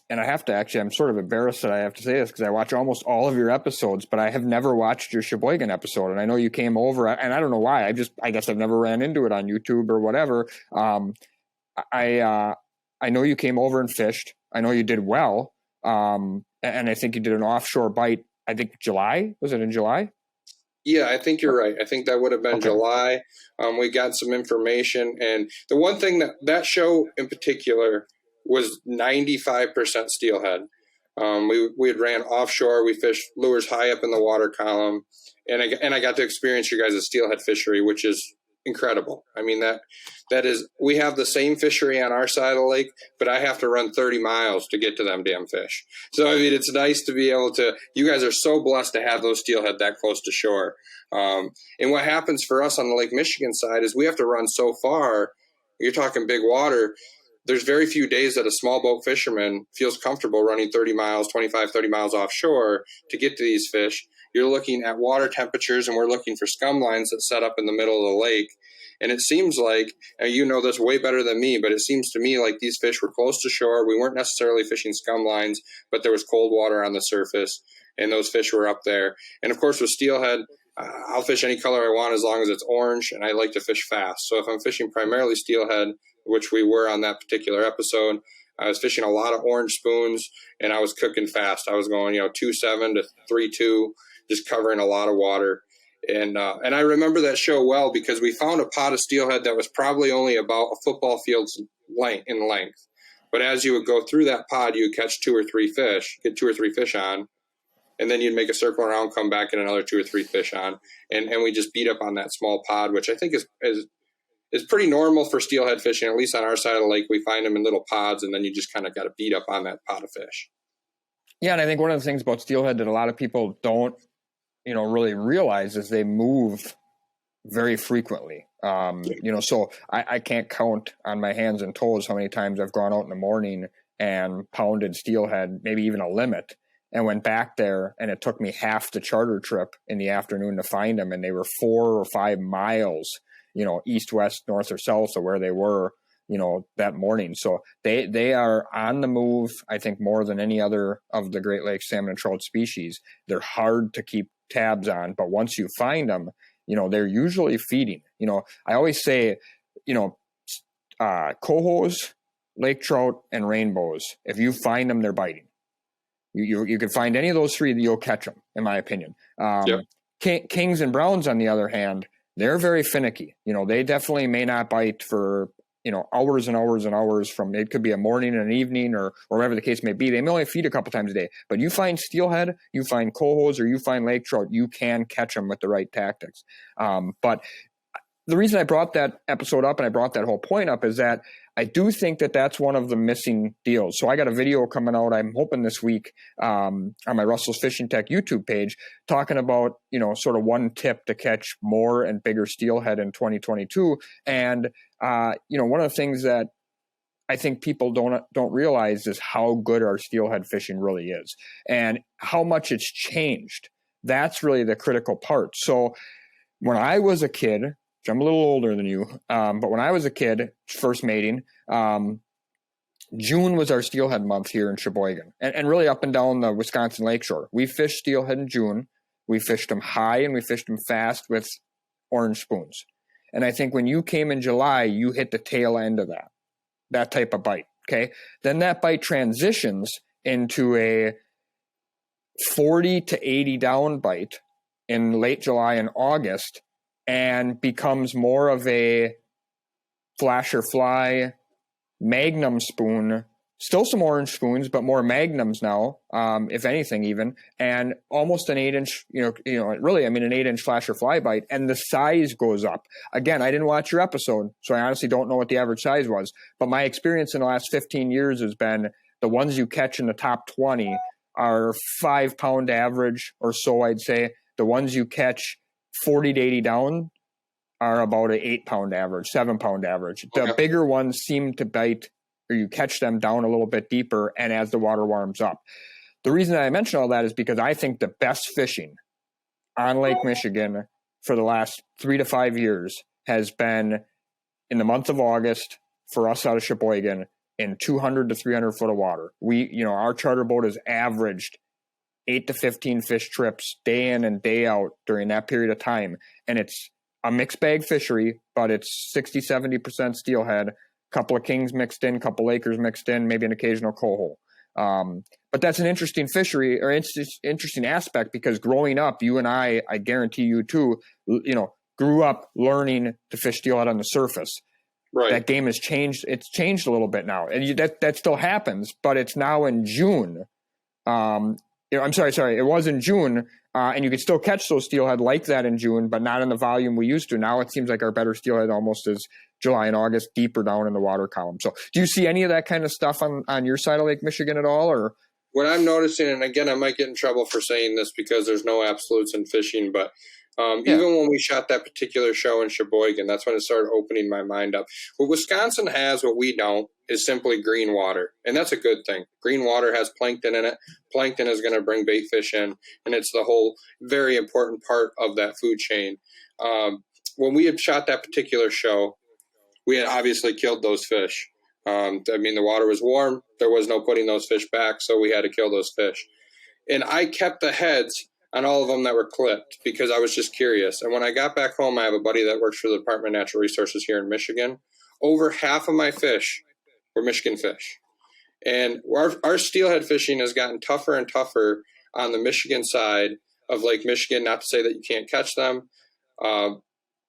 And I have to actually, I'm sort of embarrassed that I have to say this because I watch almost all of your episodes, but I have never watched your Sheboygan episode. And I know you came over, and I don't know why. I guess I've never ran into it on YouTube or whatever. I know you came over and fished. I know you did well. And I think you did an offshore bite. I think July. Was it in July? Yeah, I think you're right. I think that would have been July. We got some information. And the one thing that show in particular was 95% steelhead. We had ran offshore. We fished lures high up in the water column. And I got to experience your guys' steelhead fishery, which is incredible. I mean, that is, we have the same fishery on our side of the lake, but I have to run 30 miles to get to them damn fish. So, I mean, it's nice to be able to, you guys are so blessed to have those steelhead that close to shore. And what happens for us on the Lake Michigan side is we have to run so far. You're talking big water. There's very few days that a small boat fisherman feels comfortable running 30 miles, 25, 30 miles offshore to get to these fish. You're looking at water temperatures, and we're looking for scum lines that set up in the middle of the lake. And it seems like, and you know this way better than me, but it seems to me like these fish were close to shore. We weren't necessarily fishing scum lines, but there was cold water on the surface, and those fish were up there. And, of course, with steelhead, I'll fish any color I want as long as it's orange, and I like to fish fast. So if I'm fishing primarily steelhead, which we were on that particular episode, I was fishing a lot of orange spoons, and I was cooking fast. I was going, 2.7 to 3.2, just covering a lot of water. And I remember that show well because we found a pot of steelhead that was probably only about a football field's length. But as you would go through that pod, you would catch 2 or 3 fish, get 2 or 3 fish on, and then you'd make a circle around, come back, and another 2 or 3 fish on. And we just beat up on that small pod, which I think is pretty normal for steelhead fishing. At least on our side of the lake, we find them in little pods, and then you just kind of got to beat up on that pod of fish. Yeah, and I think one of the things about steelhead that a lot of people don't, really realize is they move very frequently. So I can't count on my hands and toes how many times I've gone out in the morning and pounded steelhead, maybe even a limit, and went back there, and it took me half the charter trip in the afternoon to find them, and they were 4 or 5 miles, east, west, north, or south of where they were, that morning. So they are on the move, I think, more than any other of the Great Lakes salmon and trout species. They're hard to keep tabs on, but once you find them, they're usually feeding. I always say, cohos, lake trout, and rainbows, if you find them, they're biting. You can find any of those 3, you'll catch them, in my opinion. Yep. Kings and browns, on the other hand, they're very finicky. They definitely may not bite for, hours and hours and hours from, it could be a morning and an evening or whatever the case may be. They may only feed a couple times a day, but you find steelhead, you find cohos, or you find lake trout, you can catch them with the right tactics. But the reason I brought that episode up and I brought that whole point up is that I do think that that's one of the missing deals. So I got a video coming out, I'm hoping this week, on my Russell's Fishing Tech YouTube page, talking about, sort of one tip to catch more and bigger steelhead in 2022. And, one of the things that I think people don't realize is how good our steelhead fishing really is and how much it's changed. That's really the critical part. So when I was a kid, I'm a little older than you, but when I was a kid, first mating, June was our steelhead month here in Sheboygan, and really up and down the Wisconsin lakeshore. We fished steelhead in June. We fished them high and we fished them fast with orange spoons. And I think when you came in July, you hit the tail end of that type of bite, okay? Then that bite transitions into a 40 to 80 down bite in late July and August, and becomes more of a flasher fly, magnum spoon, still some orange spoons, but more magnums now, if anything even, and almost an 8-inch, an 8-inch flasher fly bite, and the size goes up. Again, I didn't watch your episode, so I honestly don't know what the average size was, but my experience in the last 15 years has been the ones you catch in the top 20 are 5-pound average or so, I'd say. The ones you catch 40 to 80 down are about an 8-pound average, 7-pound average. The bigger ones seem to bite, or you catch them down a little bit deeper, and as the water warms up. The reason I mention all that is because I think the best fishing on Lake Michigan for the last 3 to 5 years has been in the month of August for us out of Sheboygan in 200 to 300 foot of water. Our charter boat has averaged 8 to 15 fish trips day in and day out during that period of time. And it's a mixed bag fishery, but it's 60, 70% steelhead, couple of kings mixed in, couple Lakers mixed in, maybe an occasional coho. But that's an interesting fishery or interesting aspect, because growing up, you and I guarantee you too, grew up learning to fish steelhead on the surface. Right. That game has changed. It's changed a little bit now, and that still happens, but it's now in June. I'm sorry. It was in June, and you could still catch those steelhead like that in June, but not in the volume we used to. Now it seems like our better steelhead almost is July and August, deeper down in the water column. So do you see any of that kind of stuff on your side of Lake Michigan at all? Or what I'm noticing, and again, I might get in trouble for saying this because there's no absolutes in fishing, but even when we shot that particular show in Sheboygan, that's when it started opening my mind up. What Wisconsin has, what we don't, is simply green water. And that's a good thing. Green water has plankton in it. Plankton is going to bring bait fish in, and it's the whole very important part of that food chain. When we had shot that particular show, we had obviously killed those fish. The water was warm. There was no putting those fish back, so we had to kill those fish. And I kept the heads on all of them that were clipped because I was just curious. And when I got back home, I have a buddy that works for the Department of Natural Resources here in Michigan. Over half of my fish were Michigan fish. And our steelhead fishing has gotten tougher and tougher on the Michigan side of Lake Michigan, not to say that you can't catch them. Our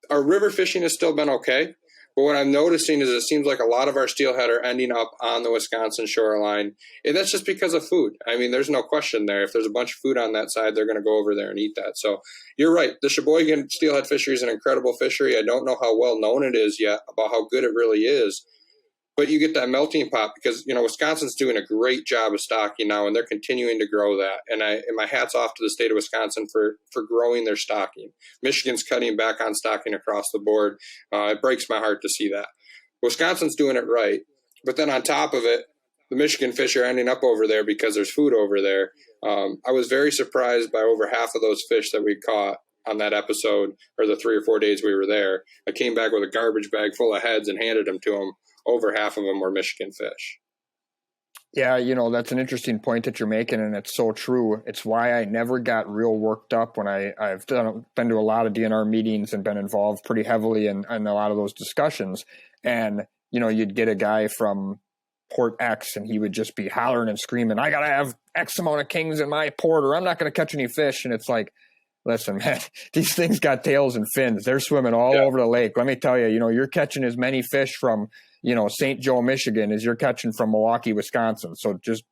river fishing has still been okay. But what I'm noticing is it seems like a lot of our steelhead are ending up on the Wisconsin shoreline. And that's just because of food. There's no question there. If there's a bunch of food on that side, they're going to go over there and eat that. So you're right. The Sheboygan steelhead fishery is an incredible fishery. I don't know how well known it is yet about how good it really is. But you get that melting pot because, Wisconsin's doing a great job of stocking now, and they're continuing to grow that. And my hat's off to the state of Wisconsin for growing their stocking. Michigan's cutting back on stocking across the board. It breaks my heart to see that. Wisconsin's doing it right. But then on top of it, the Michigan fish are ending up over there because there's food over there. I was very surprised by over half of those fish that we caught on that episode, or the 3 or 4 days we were there. I came back with a garbage bag full of heads and handed them to them. Over half of them were Michigan fish. Yeah, that's an interesting point that you're making, and it's so true. It's why I never got real worked up when I've been to a lot of DNR meetings and been involved pretty heavily in a lot of those discussions. And, you'd get a guy from Port X, and he would just be hollering and screaming, I got to have X amount of kings in my port, or I'm not going to catch any fish. And it's like, listen, man, these things got tails and fins. They're swimming all over the lake. Let me tell you, you're catching as many fish from, St. Joe, Michigan as you're catching from Milwaukee, Wisconsin. So just,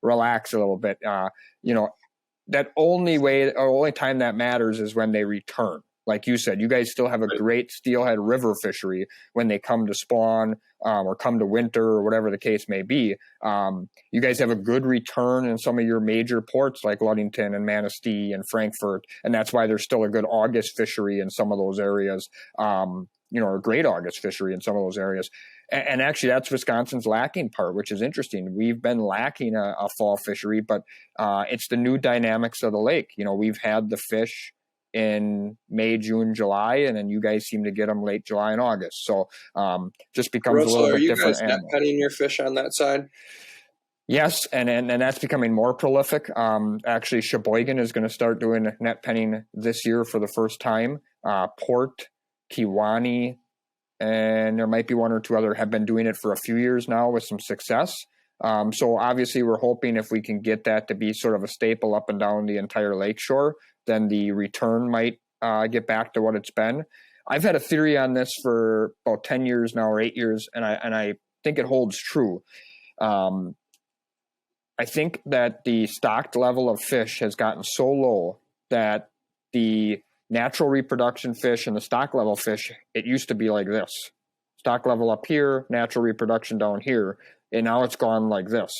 relax a little bit. That only time that matters is when they return. Like you said, you guys still have a great steelhead river fishery when they come to spawn or come to winter or whatever the case may be. You guys have a good return in some of your major ports like Ludington and Manistee and Frankfurt, and that's why there's still a good August fishery in some of those areas, a great August fishery in some of those areas. And actually, that's Wisconsin's lacking part, which is interesting. We've been lacking a fall fishery, but it's the new dynamics of the lake. We've had the fish in May, June, July, and then you guys seem to get them late July and August. So just becomes Russell, a little bit different. Are you guys net penning your fish on that side? Yes, and that's becoming more prolific. Actually, Sheboygan is going to start doing net penning this year for the first time. Port, Kewanee, and there might be one or two other have been doing it for a few years now with some success. So obviously we're hoping if we can get that to be sort of a staple up and down the entire lakeshore, then the return might get back to what it's been. I've had a theory on this for about 10 years now or 8 years, and I think it holds true. I think that the stocked level of fish has gotten so low that the natural reproduction fish and the stock level fish, it used to be like this. Stock level up here, natural reproduction down here, and now it's gone like this.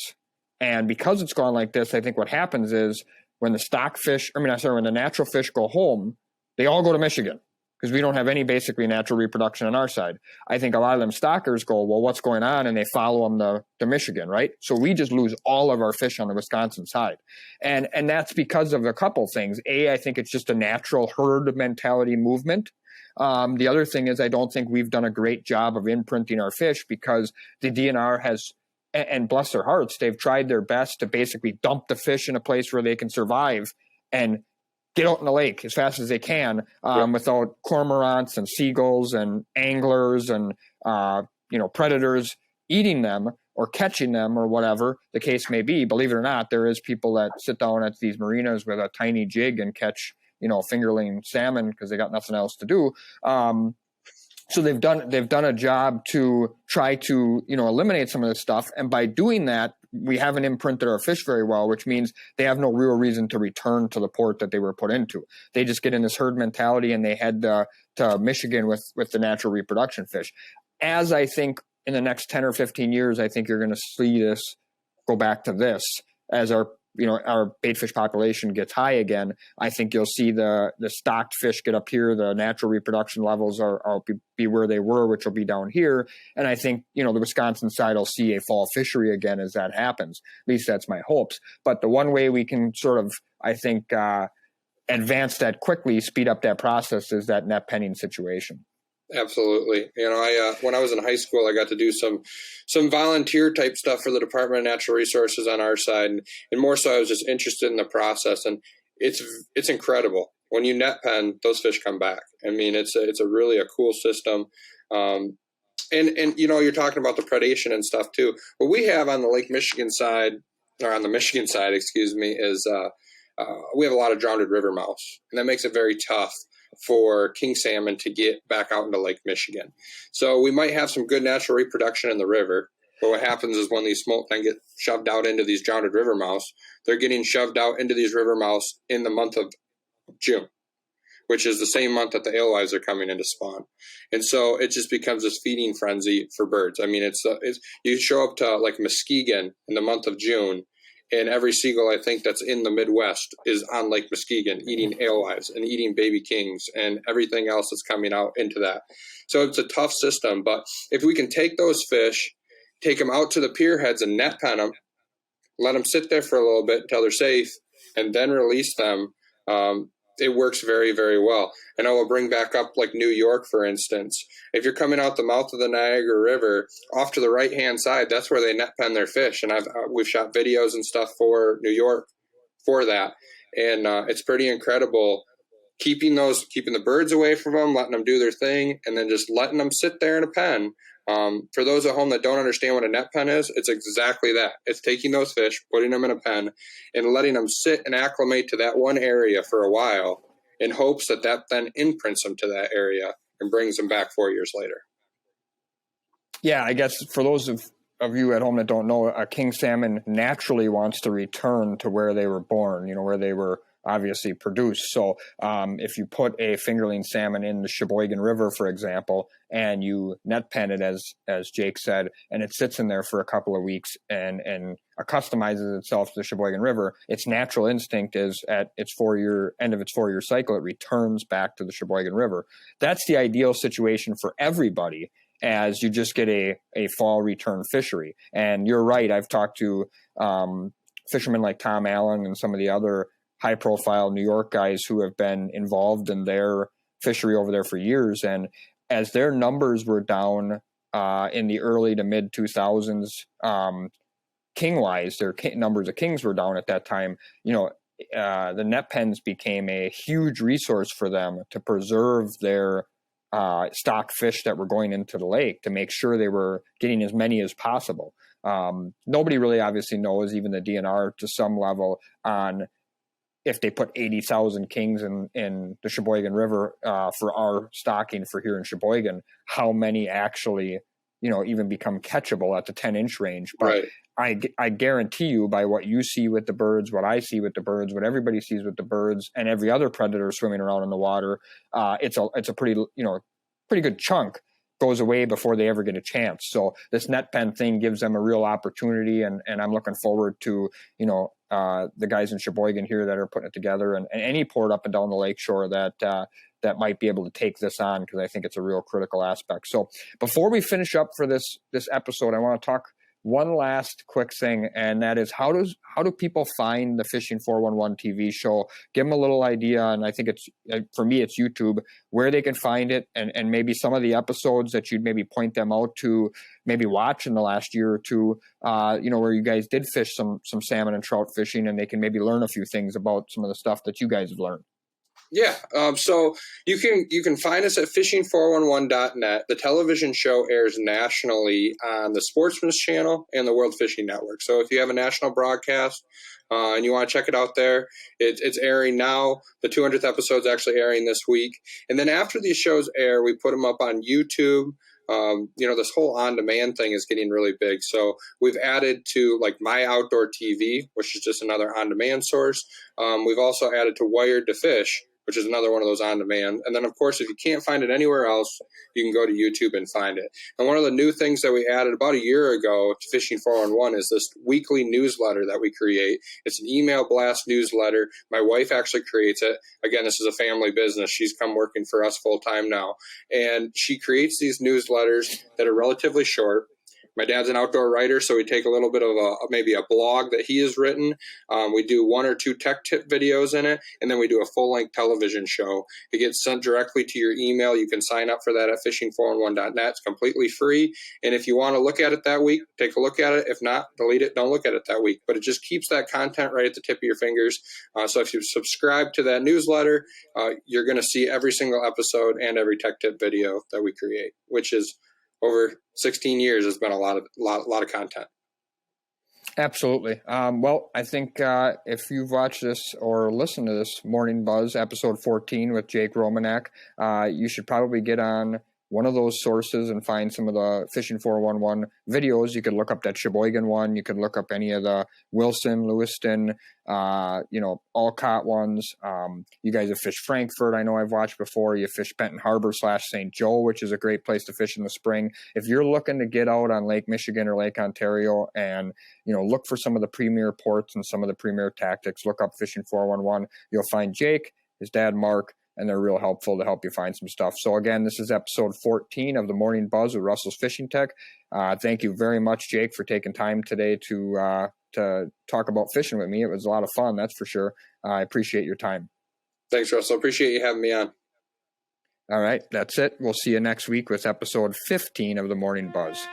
And because it's gone like this, I think what happens is when the natural fish go home, they all go to Michigan because we don't have any basically natural reproduction on our side. I think a lot of them stockers go, well, what's going on? And they follow them to Michigan, right? So we just lose all of our fish on the Wisconsin side. And that's because of a couple things. I think it's just a natural herd mentality movement. The other thing is I don't think we've done a great job of imprinting our fish because the DNR has, and bless their hearts, they've tried their best to basically dump the fish in a place where they can survive and get out in the lake as fast as they can without cormorants and seagulls and anglers and, predators eating them or catching them or whatever the case may be. Believe it or not, there is people that sit down at these marinas with a tiny jig and catch, fingerling salmon because they got nothing else to do. So they've done a job to try to, eliminate some of this stuff. And by doing that, we haven't imprinted our fish very well, which means they have no real reason to return to the port that they were put into. They just get in this herd mentality and they head to Michigan with the natural reproduction fish. As I think in the next 10 or 15 years, I think you're going to see this go back to this as our bait fish population gets high again. I think you'll see the stocked fish get up here. The natural reproduction levels are be where they were, which will be down here. And I think, the Wisconsin side will see a fall fishery again as that happens. At least that's my hopes. But the one way we can sort of, I think, advance that quickly, speed up that process is that net penning situation. Absolutely. I when I was in high school, I got to do some volunteer type stuff for the Department of Natural Resources on our side, and more so, I was just interested in the process. And it's incredible when you net pen; those fish come back. I mean, it's a really a cool system. And you're talking about the predation and stuff too. What we have on the Lake Michigan side, or on the Michigan side, excuse me, is we have a lot of drowned river mouse, and that makes it very tough for king salmon to get back out into Lake Michigan. So we might have some good natural reproduction in the river, but what happens is when these smolt then get shoved out into these drowned river mouse, they're getting shoved out into these river mouse in the month of June, which is the same month that the alewives are coming into spawn. And so it just becomes this feeding frenzy for birds. I mean, it's you show up to like Muskegon in the month of June, and every seagull, I think, that's in the Midwest is on Lake Muskegon eating alewives and eating baby kings and everything else that's coming out into that. So it's a tough system. But if we can take those fish, take them out to the pier heads and net pen them, let them sit there for a little bit until they're safe, and then release them, it works very, very well. And I will bring back up like New York, for instance. If you're coming out the mouth of the Niagara River, off to the right-hand side, that's where they net pen their fish. And we've shot videos and stuff for New York for that. And it's pretty incredible keeping the birds away from them, letting them do their thing, and then just letting them sit there in a pen. For those at home that don't understand what a net pen is, it's exactly that. It's taking those fish, putting them in a pen, and letting them sit and acclimate to that one area for a while in hopes that then imprints them to that area and brings them back 4 years later. Yeah, I guess for those of you at home that don't know, a king salmon naturally wants to return to where they were born, where they were obviously produced. So if you put a fingerling salmon in the Sheboygan River, for example, and you net pen it, as Jake said, and it sits in there for a couple of weeks and accustomizes itself to the Sheboygan River, its natural instinct is at its end of its 4-year cycle, it returns back to the Sheboygan River. That's the ideal situation for everybody, as you just get a fall return fishery. And you're right. I've talked to fishermen like Tom Allen and some of the other high-profile New York guys who have been involved in their fishery over there for years. And as their numbers were down in the early to mid-2000s, king-wise, their numbers of kings were down at that time, the net pens became a huge resource for them to preserve their stock fish that were going into the lake, to make sure they were getting as many as possible. Nobody really obviously knows, even the DNR to some level, on if they put 80,000 kings in the Sheboygan River for our stocking for here in Sheboygan, how many actually, even become catchable at the 10-inch range. But right. I guarantee you, by what you see with the birds, what I see with the birds, what everybody sees with the birds, and every other predator swimming around in the water, it's a pretty good chunk goes away before they ever get a chance. So this net pen thing gives them a real opportunity, and I'm looking forward to, the guys in Sheboygan here that are putting it together, and any port up and down the lakeshore that might be able to take this on, because I think it's a real critical aspect. So before we finish up for this episode, I want to talk one last quick thing, and that is how do people find the Fishing 411 TV show? Give them a little idea, and I think it's, for me, it's YouTube, where they can find it, and maybe some of the episodes that you'd maybe point them out to, maybe watch in the last year or two, where you guys did fish some salmon and trout fishing, and they can maybe learn a few things about some of the stuff that you guys have learned. Yeah, so you can find us at fishing411.net. The television show airs nationally on the Sportsman's Channel and the World Fishing Network. So if you have a national broadcast and you want to check it out there, it's airing now. The 200th episode is actually airing this week. And then after these shows air, we put them up on YouTube. This whole on-demand thing is getting really big. So we've added to like My Outdoor TV, which is just another on-demand source. We've also added to Wired to Fish, which is another one of those on-demand. And then, of course, if you can't find it anywhere else, you can go to YouTube and find it. And one of the new things that we added about a year ago to Fishing 411 is this weekly newsletter that we create. It's an email blast newsletter. My wife actually creates it. Again, this is a family business. She's come working for us full-time now. And she creates these newsletters that are relatively short. My dad's an outdoor writer, so we take a little bit of maybe a blog that he has written. We do 1 or 2 tech tip videos in it, and then we do a full-length television show. It gets sent directly to your email. You can sign up for that at fishing411.net. It's completely free, and if you want to look at it that week, take a look at it. If not, delete it. Don't look at it that week. But it just keeps that content right at the tip of your fingers. So if you subscribe to that newsletter, you're going to see every single episode and every tech tip video that we create, which is over 16 years has been a lot of content. Absolutely. Well, I think if you've watched this or listened to this Morning Buzz episode 14 with Jake Romanack, you should probably get on one of those sources and find some of the Fishing 411 videos. You could look up that Sheboygan one. You could look up any of the Wilson, Lewiston, Alcott ones. You guys have fished Frankfurt. I know I've watched before. You fish Benton Harbor / St. Joe, which is a great place to fish in the spring. If you're looking to get out on Lake Michigan or Lake Ontario and, look for some of the premier ports and some of the premier tactics, look up Fishing 411. You'll find Jake, his dad, Mark, and they're real helpful to help you find some stuff. So again, this is episode 14 of the Morning Buzz with Russell's Fishing Tech. Thank you very much, Jake, for taking time today to talk about fishing with me. It was a lot of fun, that's for sure. I appreciate your time. Thanks, Russell. Appreciate you having me on. All right, that's it. We'll see you next week with episode 15 of the Morning Buzz.